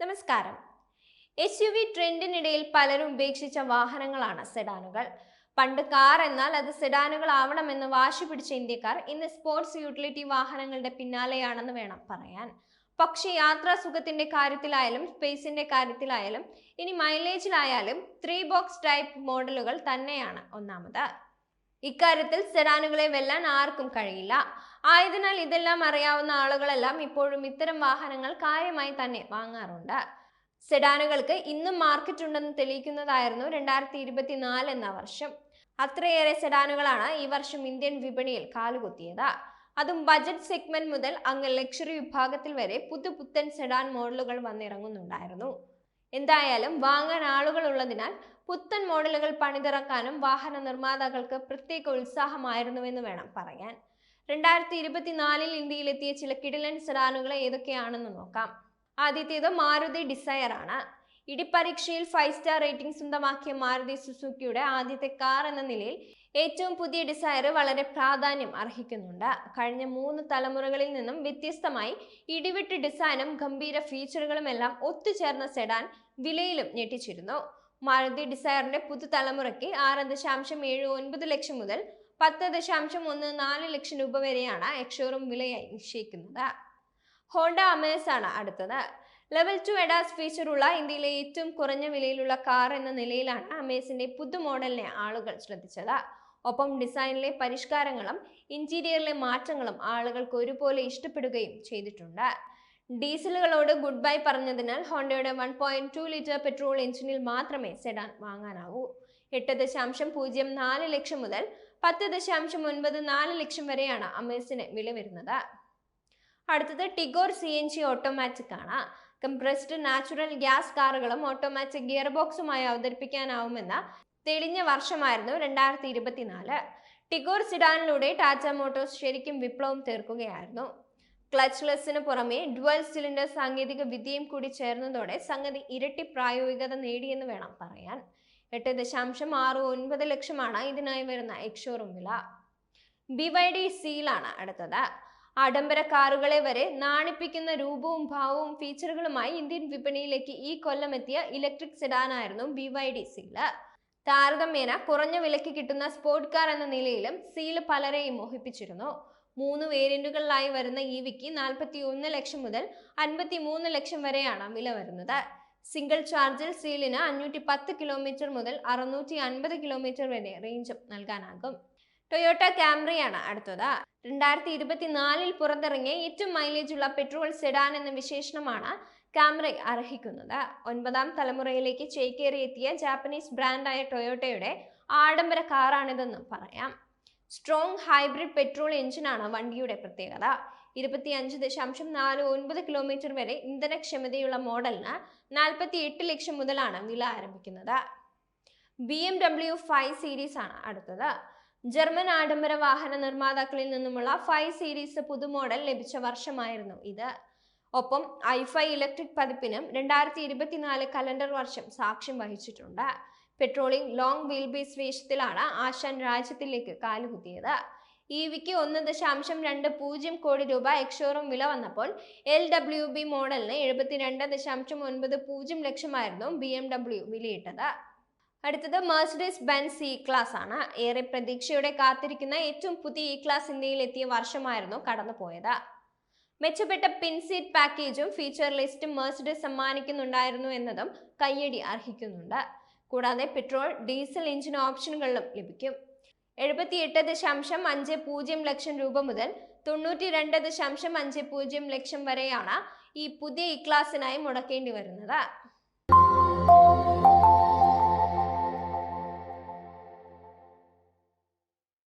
നമസ്കാരം. SUV ട്രെൻഡിനിടയിൽ പലരും ഉപേക്ഷിച്ച വാഹനങ്ങളാണ് സെഡാനുകൾ. പണ്ട് കാർ എന്നാൽ അത് സെഡാനുകൾ ആവണമെന്ന് വാശി പിടിച്ച ഇന്ത്യക്കാർ ഇന്ന് സ്പോർട്സ് യൂട്ടിലിറ്റി വാഹനങ്ങളുടെ പിന്നാലെയാണെന്ന് വേണം പറയാൻ. പക്ഷേ യാത്രാ സുഖത്തിന്റെ കാര്യത്തിലായാലും സ്പേസിന്റെ കാര്യത്തിലായാലും ഇനി മൈലേജിലായാലും 3 ബോക്സ് ടൈപ്പ് മോഡലുകൾ തന്നെയാണ് ഒന്നാമത്. ഇക്കാര്യത്തിൽ സെഡാനുകളെ വെല്ലാൻ ആർക്കും കഴിയില്ല. ആയതിനാൽ ഇതെല്ലാം അറിയാവുന്ന ആളുകളെല്ലാം ഇപ്പോഴും ഇത്തരം വാഹനങ്ങൾ കാര്യമായി തന്നെ വാങ്ങാറുണ്ട്. സെഡാനുകൾക്ക് ഇന്നും മാർക്കറ്റ് ഉണ്ടെന്ന് തെളിയിക്കുന്നതായിരുന്നു 2024 എന്ന വർഷം. അത്രയേറെ സെഡാനുകളാണ് ഈ വർഷം ഇന്ത്യൻ വിപണിയിൽ കാലുകുത്തിയത്. അതും ബജറ്റ് സെഗ്മെന്റ് മുതൽ അങ്ങ് ലക്ഷറി വിഭാഗത്തിൽ വരെ പുതുപുത്തൻ സെഡാൻ മോഡലുകൾ വന്നിറങ്ങുന്നുണ്ടായിരുന്നു. എന്തായാലും വാങ്ങാൻ ആളുകൾ ഉള്ളതിനാൽ പുത്തൻ മോഡലുകൾ പണിതിറക്കാനും വാഹന നിർമ്മാതാക്കൾക്ക് പ്രത്യേക ഉത്സാഹമായിരുന്നുവെന്ന് വേണം പറയാൻ. 2024 ഇന്ത്യയിലെത്തിയ ചില കിടിലൻ സെഡാനുകൾ ഏതൊക്കെയാണെന്ന് നോക്കാം. ആദ്യത്തേത് മാരുതി ഡിസയർ ആണ്. ഇടിപ്പരീക്ഷയിൽ 5 സ്റ്റാർ റേറ്റിംഗ് സ്വന്തമാക്കിയ മാരുതി സുസുക്കിയുടെ ആദ്യത്തെ കാർ എന്ന നിലയിൽ ഏറ്റവും പുതിയ ഡിസയർ വളരെ പ്രാധാന്യം അർഹിക്കുന്നുണ്ട്. കഴിഞ്ഞ 3 തലമുറകളിൽ നിന്നും വ്യത്യസ്തമായി ഇടിവിട്ട് ഡിസൈനും ഗംഭീര ഫീച്ചറുകളും എല്ലാം ഒത്തുചേർന്ന സെഡാൻ വിലയിലും ഞെട്ടിച്ചിരുന്നു. മാരുതി ഡിസയറിന്റെ പുതുതലമുറയ്ക്ക് 6.79 ലക്ഷം മുതൽ 10.14 ലക്ഷം രൂപ വരെയാണ് എക്സ്ഷോറൂം വിലയായി നിശ്ചയിക്കുന്നത്. ഹോണ്ട അമേസ് ആണ് അടുത്തത്. ലെവൽ 2 ADAS ഫീച്ചറുള്ള ഇന്ത്യയിലെ ഏറ്റവും കുറഞ്ഞ വിലയിലുള്ള കാർ എന്ന നിലയിലാണ് അമേസിന്റെ പുതു മോഡലിനെ ആളുകൾ ശ്രദ്ധിച്ചത്. ഒപ്പം ഡിസൈനിലെ പരിഷ്കാരങ്ങളും ഇന്റീരിയറിലെ മാറ്റങ്ങളും ആളുകൾക്ക് ഒരുപോലെ ഇഷ്ടപ്പെടുകയും ചെയ്തിട്ടുണ്ട്. ഡീസലുകളോട് ഗുഡ് ബൈ പറഞ്ഞതിനാൽ ഹോണ്ടയുടെ 1.2 ലിറ്റർ പെട്രോൾ എഞ്ചിനിൽ മാത്രമേ സെഡാൻ വാങ്ങാനാവൂ. 8.04 ലക്ഷം മുതൽ 10.94 ലക്ഷം വരെയാണ് അമേസിന് വില വരുന്നത്. അടുത്തത് ടിഗോർ CNG ഓട്ടോമാറ്റിക് ആണ്. കംപ്രസ്ഡ് നാച്ചുറൽ ഗ്യാസ് കാറുകളും ഓട്ടോമാറ്റിക് ഗിയർ ബോക്സുമായി അവതരിപ്പിക്കാനാവുമെന്ന തെളിഞ്ഞ വർഷമായിരുന്നു 2024. ടിഗോർ സിഡാനിലൂടെ ടാറ്റ മോട്ടോഴ്സ് ശരിക്കും വിപ്ലവം തീർക്കുകയായിരുന്നു. ക്ലച്ച്ലെസ്സിന് പുറമെ ഡ്യുവൽ സിലിണ്ടർ സാങ്കേതിക വിദ്യയും കൂടി ചേർന്നതോടെ സംഗതി ഇരട്ടി പ്രായോഗികത നേടിയെന്ന് വേണം പറയാൻ. 8.69 ലക്ഷമാണ് ഇതിനായി വരുന്ന എക്സ്ഷോറൂം വില. BYD സീലാണ് അടുത്തത്. ആഡംബര കാറുകളെ വരെ നാണിപ്പിക്കുന്ന രൂപവും ഭാവവും ഫീച്ചറുകളുമായി ഇന്ത്യൻ വിപണിയിലേക്ക് ഈ കൊല്ലം എത്തിയ ഇലക്ട്രിക് സെഡാനായിരുന്നു BYD സീല്. താരതമ്യേന കുറഞ്ഞ വിലയ്ക്ക് കിട്ടുന്ന സ്പോർട്ട് കാർ എന്ന നിലയിലും സീല് പലരെയും മോഹിപ്പിച്ചിരുന്നു. 3 വേരിയന്റുകളിലായി വരുന്ന EVക്ക് 41 ലക്ഷം മുതൽ 53 ലക്ഷം വരെയാണ് വില വരുന്നത്. സിംഗിൾ ചാർജിൽ സീലിന് 510 കിലോമീറ്റർ മുതൽ 650 കിലോമീറ്റർ വരെ റേഞ്ചും നൽകാനാകും. ടൊയോട്ട കാംറിയാണ് അടുത്തത്. 2024 പുറത്തിറങ്ങിയ ഏറ്റവും മൈലേജുള്ള പെട്രോൾ സെഡാൻ എന്ന വിശേഷണമാണ് കാംറി അർഹിക്കുന്നത്. 9ാം തലമുറയിലേക്ക് ചേക്കേറിയെത്തിയ ജാപ്പനീസ് ബ്രാൻഡായ ടൊയോട്ടയുടെ ആഡംബര കാറാണിതെന്നും പറയാം. സ്ട്രോങ് ഹൈബ്രിഡ് പെട്രോൾ എഞ്ചിനാണ് വണ്ടിയുടെ പ്രത്യേകത. 25.49 കിലോമീറ്റർ വരെ ഇന്ധനക്ഷമതയുള്ള മോഡലിന് 48 ലക്ഷം മുതലാണ് വില ആരംഭിക്കുന്നത്. BMW 5 സീരീസ് ആണ് അടുത്തത്. ജർമ്മൻ ആഡംബര വാഹന നിർമ്മാതാക്കളിൽ നിന്നുമുള്ള 5 സീരീസ് പുതുമോഡൽ ലഭിച്ച വർഷമായിരുന്നു ഇത്. ഒപ്പം i5 ഇലക്ട്രിക് പതിപ്പിനും 2024 കലണ്ടർ വർഷം സാക്ഷ്യം വഹിച്ചിട്ടുണ്ട്. പെട്രോളിംഗ് ലോങ് വീൽ ബേസ് വേഷത്തിലാണ് ആശാൻ രാജ്യത്തിലേക്ക് കാലുകുത്തിയത്. EVക്ക് 1.20 കോടി രൂപ എക്സ്ഷോറൂം വില വന്നപ്പോൾ LWB മോഡലിന് 72.90 ലക്ഷമായിരുന്നു BMW വിലയിട്ടത്. അടുത്തത് മെർസിഡീസ് ബെൻസ് C-ക്ലാസ് ആണ്. ഏറെ പ്രതീക്ഷയോടെ കാത്തിരിക്കുന്ന ഏറ്റവും പുതിയ E-ക്ലാസ് ഇന്ത്യയിൽ എത്തിയ വർഷമായിരുന്നു കടന്നുപോയത്. മെച്ചപ്പെട്ട പിൻസീറ്റ് പാക്കേജും ഫീച്ചർ ലിസ്റ്റും മെർസിഡീസ് സമ്മാനിക്കുന്നുണ്ടായിരുന്നു എന്നതും കയ്യടി അർഹിക്കുന്നുണ്ട്. കൂടാതെ പെട്രോൾ ഡീസൽ എഞ്ചിൻ ഓപ്ഷനുകളിലും ലഭിക്കും. 78.50 ലക്ഷം രൂപ മുതൽ 92.50 ലക്ഷം വരെയാണ് ഈ പുതിയ E-ക്ലാസിനായി മുടക്കേണ്ടി വരുന്നത്.